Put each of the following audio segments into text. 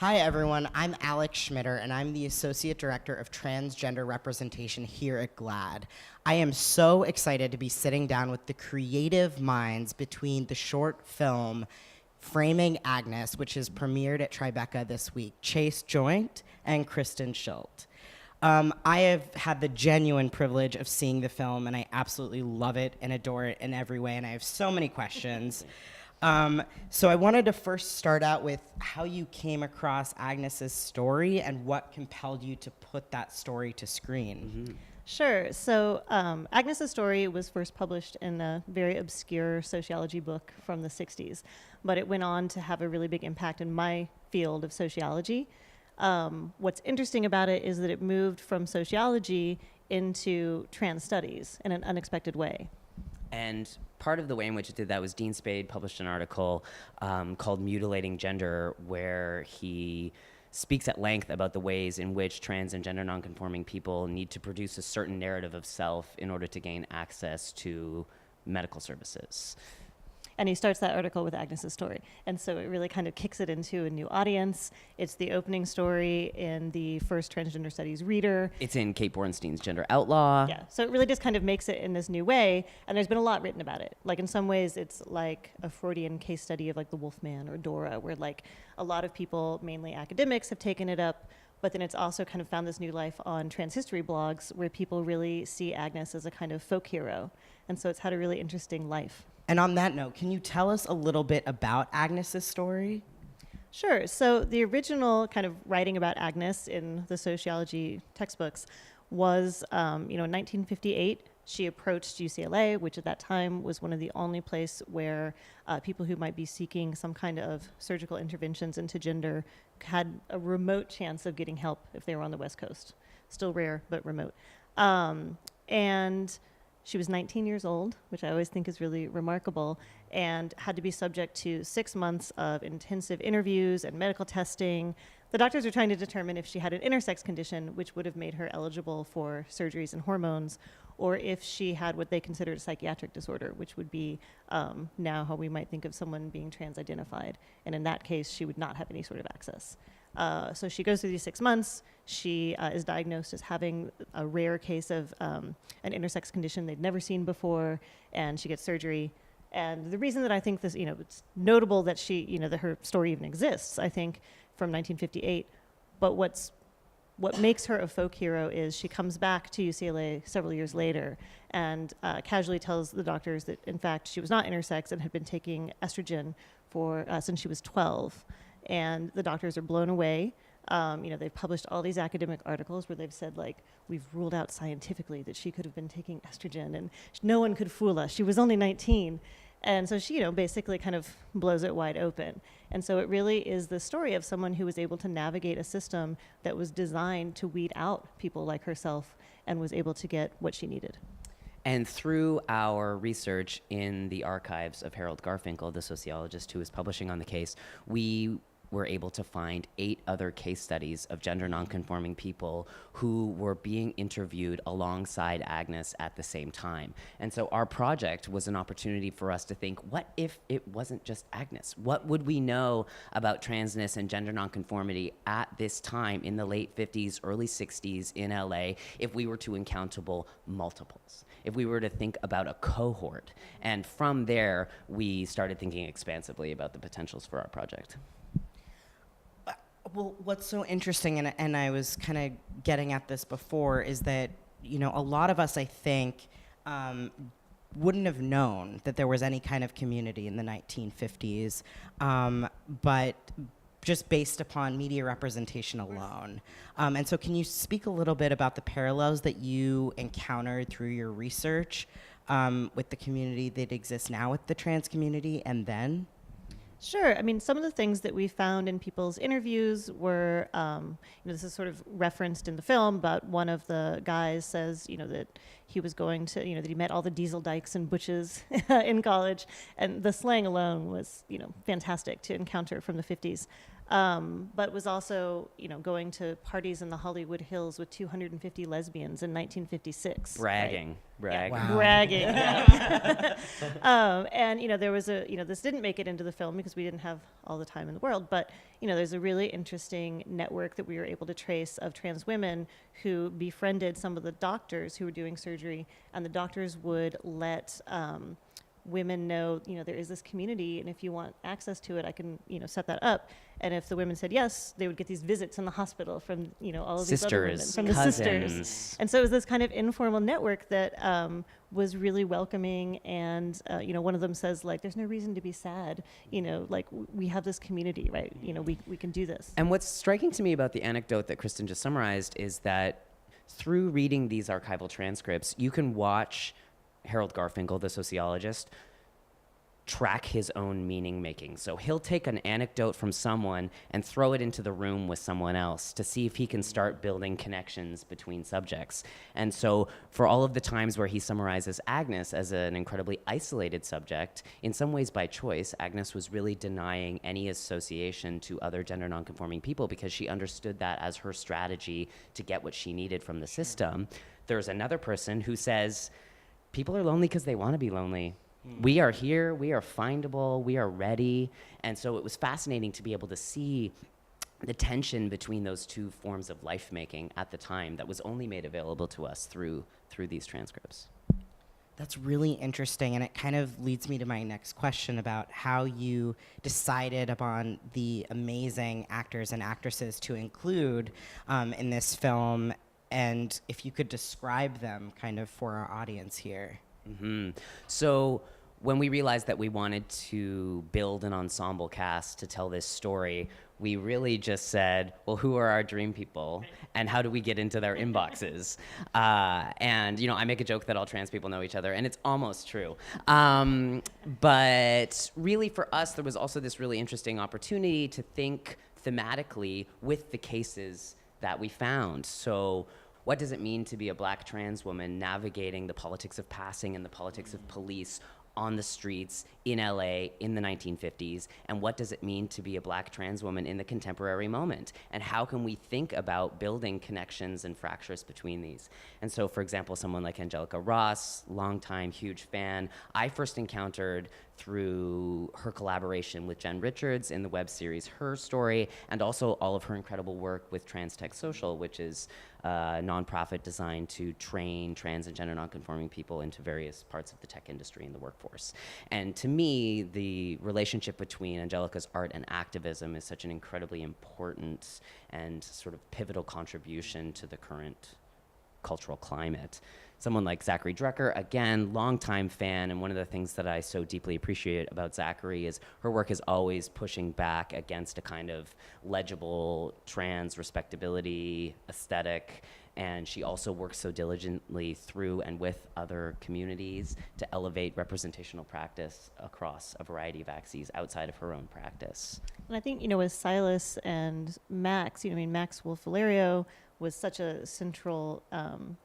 Hi, everyone. I'm Alex Schmitter, and I'm the Associate Director of Transgender Representation here at GLAAD. I am so excited to be sitting down with the creative minds between the short film Framing Agness, which is premiered at Tribeca this week, Chase Joynt and Kristen Schilt. I have had the genuine privilege of seeing the film, and I absolutely love it and adore it in every way, and I have so many questions. So I wanted to first start out with how you came across Agnes's story and what compelled you to put that story to screen. Mm-hmm. Sure. So Agnes's story was first published in a very obscure sociology book from the 60s, but it went on to have a really big impact in my field of sociology. What's interesting about it is that it moved from sociology into trans studies in an unexpected way. And part of the way in which it did that was Dean Spade published an article called Mutilating Gender, where he speaks at length about the ways in which trans and gender nonconforming people need to produce a certain narrative of self in order to gain access to medical services. And he starts that article with Agnes's story. And so it really kind of kicks it into a new audience. It's the opening story in the first transgender studies reader. It's in Kate Bornstein's Gender Outlaw. Yeah, so it really just kind of makes it in this new way. And there's been a lot written about it. Like in some ways, it's like a Freudian case study of like the Wolfman or Dora, where like a lot of people, mainly academics, have taken it up. But then it's also kind of found this new life on trans history blogs where people really see Agness as a kind of folk hero. And so it's had a really interesting life. And on that note, can you tell us a little bit about Agnes's story? Sure. So the original kind of writing about Agness in the sociology textbooks was, in 1958, she approached UCLA, which at that time was one of the only place where people who might be seeking some kind of surgical interventions into gender had a remote chance of getting help if they were on the West Coast. Still rare, but remote. And she was 19 years old, which I always think is really remarkable, and had to be subject to 6 months of intensive interviews and medical testing. The doctors were trying to determine if she had an intersex condition, which would have made her eligible for surgeries and hormones, or if she had what they considered a psychiatric disorder, which would be now how we might think of someone being trans-identified. And in that case, she would not have any sort of access. So she goes through these 6 months. She is diagnosed as having a rare case of an intersex condition they'd never seen before, and she gets surgery. And the reason that I think this, it's notable that she, that her story even exists, I think, from 1958. But what makes her a folk hero is she comes back to UCLA several years later and casually tells the doctors that, in fact, she was not intersex and had been taking estrogen for since she was 12. And the doctors are blown away. They've published all these academic articles where they've said, like, we've ruled out scientifically that she could have been taking estrogen and no one could fool us. She was only 19. And so she, basically kind of blows it wide open. And so it really is the story of someone who was able to navigate a system that was designed to weed out people like herself and was able to get what she needed. And through our research in the archives of Harold Garfinkel, the sociologist who is publishing on the case, we were able to find 8 other case studies of gender nonconforming people who were being interviewed alongside Agness at the same time. And so our project was an opportunity for us to think, what if it wasn't just Agness? What would we know about transness and gender nonconformity at this time in the late 50s, early 60s in LA if we were to encounter multiples, if we were to think about a cohort? And from there, we started thinking expansively about the potentials for our project. Well, what's so interesting, and I was kind of getting at this before, is that, a lot of us, I think, wouldn't have known that there was any kind of community in the 1950s, but just based upon media representation alone. And so can you speak a little bit about the parallels that you encountered through your research with the community that exists now with the trans community and then? Sure. I mean, some of the things that we found in people's interviews were, this is sort of referenced in the film, but one of the guys says, that he was going to, that he met all the Diesel Dykes and Butches in college. And the slang alone was, fantastic to encounter from the 50s. but was also, going to parties in the Hollywood Hills with 250 lesbians in 1956. Bragging. Right? Bragging. Yeah, Wow. bragging. And there was this didn't make it into the film because we didn't have all the time in the world, but there's a really interesting network that we were able to trace of trans women who befriended some of the doctors who were doing surgery, and the doctors would let women know, there is this community, and if you want access to it, I can, set that up. And if the women said yes, they would get these visits in the hospital from, all of these other women, Sisters, from the cousins. sisters. And so it was this kind of informal network that was really welcoming. And, one of them says, like, there's no reason to be sad. We have this community, right? We can do this. And what's striking to me about the anecdote that Kristen just summarized is that through reading these archival transcripts, you can watch Harold Garfinkel, the sociologist, track his own meaning making. So he'll take an anecdote from someone and throw it into the room with someone else to see if he can start building connections between subjects. And so for all of the times where he summarizes Agness as an incredibly isolated subject, in some ways by choice, Agness was really denying any association to other gender nonconforming people because she understood that as her strategy to get what she needed from the system. There's another person who says, people are lonely because they want to be lonely. We are here, we are findable, we are ready. And so it was fascinating to be able to see the tension between those two forms of life making at the time that was only made available to us through these transcripts. That's really interesting, and it kind of leads me to my next question about how you decided upon the amazing actors and actresses to include in this film, and if you could describe them kind of for our audience here. Mm-hmm. So when we realized that we wanted to build an ensemble cast to tell this story, we really just said, well, who are our dream people and how do we get into their inboxes? And, I make a joke that all trans people know each other, and it's almost true. But really for us, there was also this really interesting opportunity to think thematically with the cases that we found. So what does it mean to be a Black trans woman navigating the politics of passing and the politics of police on the streets in LA in the 1950s? And what does it mean to be a Black trans woman in the contemporary moment? And how can we think about building connections and fractures between these? And so, for example, someone like Angelica Ross, longtime huge fan, I first encountered through her collaboration with Jen Richards in the web series Her Story, and also all of her incredible work with Trans Tech Social, which is a nonprofit designed to train trans and gender nonconforming people into various parts of the tech industry and the workforce. And to me, the relationship between Angelica's art and activism is such an incredibly important and sort of pivotal contribution to the current cultural climate. Someone like Zackary Drucker, again, longtime fan, and one of the things that I so deeply appreciate about Zackary is her work is always pushing back against a kind of legible trans respectability aesthetic, and she also works so diligently through and with other communities to elevate representational practice across a variety of axes outside of her own practice. And I think, with Silas and Max, Max Wolf Valerio was such a central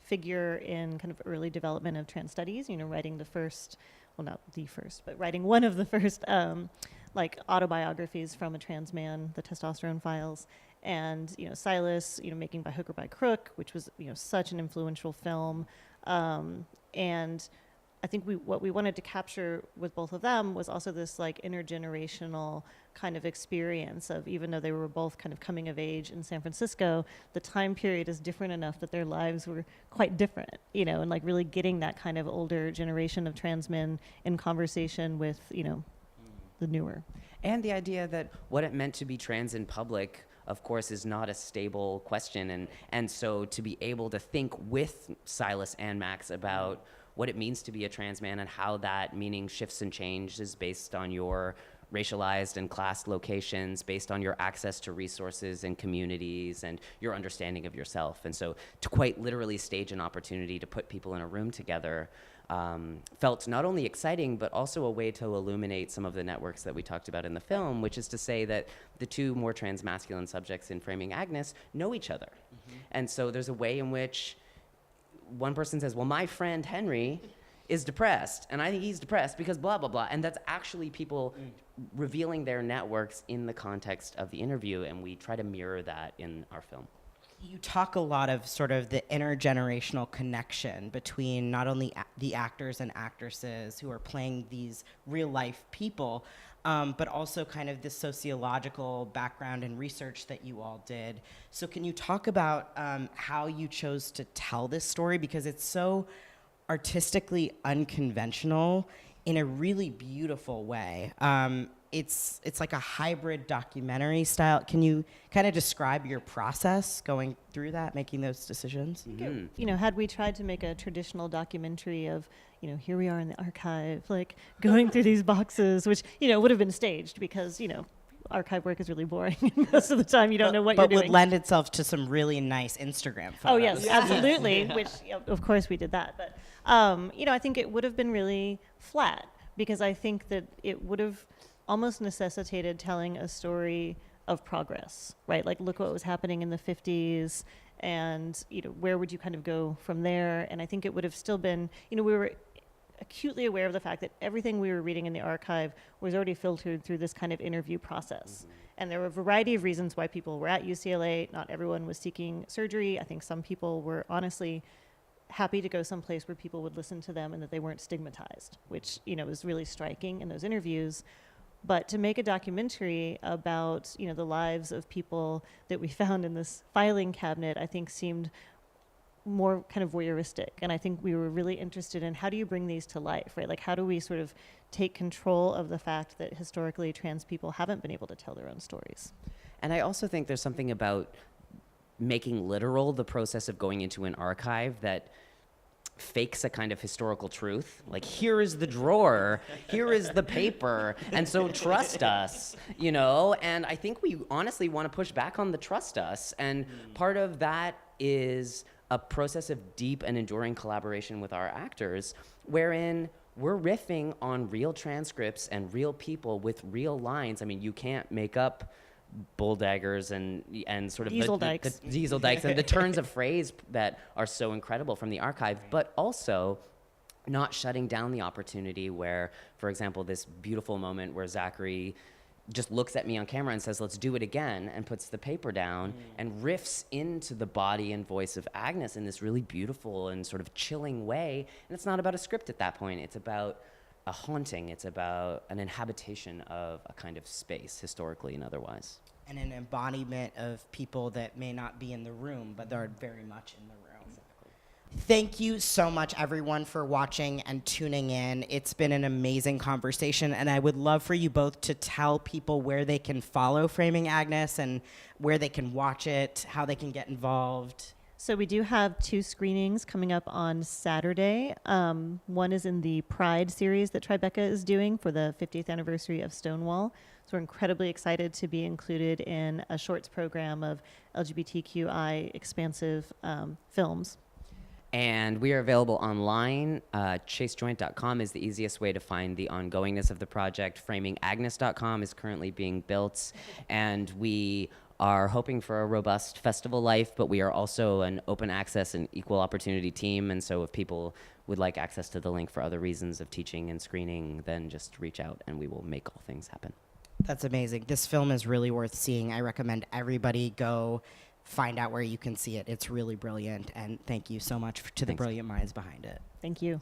figure in kind of early development of trans studies, writing the first, well, not the first, but writing one of the first autobiographies from a trans man, the Testosterone Files. And, Silas, making By Hook or By Crook, which was, such an influential film. And I think what we wanted to capture with both of them was also this intergenerational kind of experience of, even though they were both kind of coming of age in San Francisco, the time period is different enough that their lives were quite different, and really getting that kind of older generation of trans men in conversation with, the newer. And the idea that what it meant to be trans in public, of course, is not a stable question. And so to be able to think with Silas and Max about what it means to be a trans man and how that meaning shifts and changes based on your racialized and classed locations, based on your access to resources and communities and your understanding of yourself. And so to quite literally stage an opportunity to put people in a room together felt not only exciting, but also a way to illuminate some of the networks that we talked about in the film, which is to say that the two more transmasculine subjects in framing Agness know each other. Mm-hmm. And so there's a way in which one person says, well, my friend Henry is depressed, and I think he's depressed because blah, blah, blah. And that's actually people revealing their networks in the context of the interview, and we try to mirror that in our film. You talk a lot of sort of the intergenerational connection between not only the actors and actresses who are playing these real life people, but also kind of the sociological background and research that you all did. So can you talk about how you chose to tell this story? Because it's so artistically unconventional in a really beautiful way. It's like a hybrid documentary style. Can you kind of describe your process going through that, making those decisions? Mm-hmm. You know, had we tried to make a traditional documentary of, you know, here we are in the archive, like going through these boxes, which, you know, would have been staged because, you know, archive work is really boring. Most of the time you don't know what you're doing. But would lend itself to some really nice Instagram photos. Oh, yes, absolutely, which, you know, of course we did that. But, you know, I think it would have been really flat because I think that it would have almost necessitated telling a story of progress, right? Like, look what was happening in the 50s and, you know, where would you kind of go from there? And I think it would have still been, you know, we were acutely aware of the fact that everything we were reading in the archive was already filtered through this kind of interview process. And there were a variety of reasons why people were at UCLA. Not everyone was seeking surgery. I think some people were honestly happy to go someplace where people would listen to them and that they weren't stigmatized, which, you know, was really striking in those interviews. But to make a documentary about, you know, the lives of people that we found in this filing cabinet, I think seemed more kind of voyeuristic. And I think we were really interested in how do you bring these to life, right? Like, how do we sort of take control of the fact that historically trans people haven't been able to tell their own stories? And I also think there's something about making literal the process of going into an archive that fakes a kind of historical truth. Like, here is the drawer, here is the paper, and so trust us, you know? And I think we honestly want to push back on the trust us. And part of that is a process of deep and enduring collaboration with our actors, wherein we're riffing on real transcripts and real people with real lines. I mean, you can't make up bull daggers and sort of diesel the dikes and the turns of phrase that are so incredible from the archive, but also not shutting down the opportunity where, for example, this beautiful moment where Zackary just looks at me on camera and says, let's do it again, and puts the paper down and riffs into the body and voice of Agnes in this really beautiful and sort of chilling way. And it's not about a script at that point. It's about a haunting. It's about an inhabitation of a kind of space, historically and otherwise. And an embodiment of people that may not be in the room, but they're very much in the room. Thank you so much, everyone, for watching and tuning in. It's been an amazing conversation, and I would love for you both to tell people where they can follow Framing Agnes and where they can watch it, how they can get involved. So we do have 2 screenings coming up on Saturday. One is in the Pride series that Tribeca is doing for the 50th anniversary of Stonewall. So we're incredibly excited to be included in a shorts program of LGBTQI expansive films. And we are available online. ChaseJoynt.com is the easiest way to find the ongoingness of the project. FramingAgnes.com is currently being built. And we are hoping for a robust festival life, but we are also an open access and equal opportunity team. And so if people would like access to the link for other reasons of teaching and screening, then just reach out and we will make all things happen. That's amazing. This film is really worth seeing. I recommend everybody go find out where you can see it. It's really brilliant. And thank you so much to the Thanks. brilliant minds behind it. Thank you.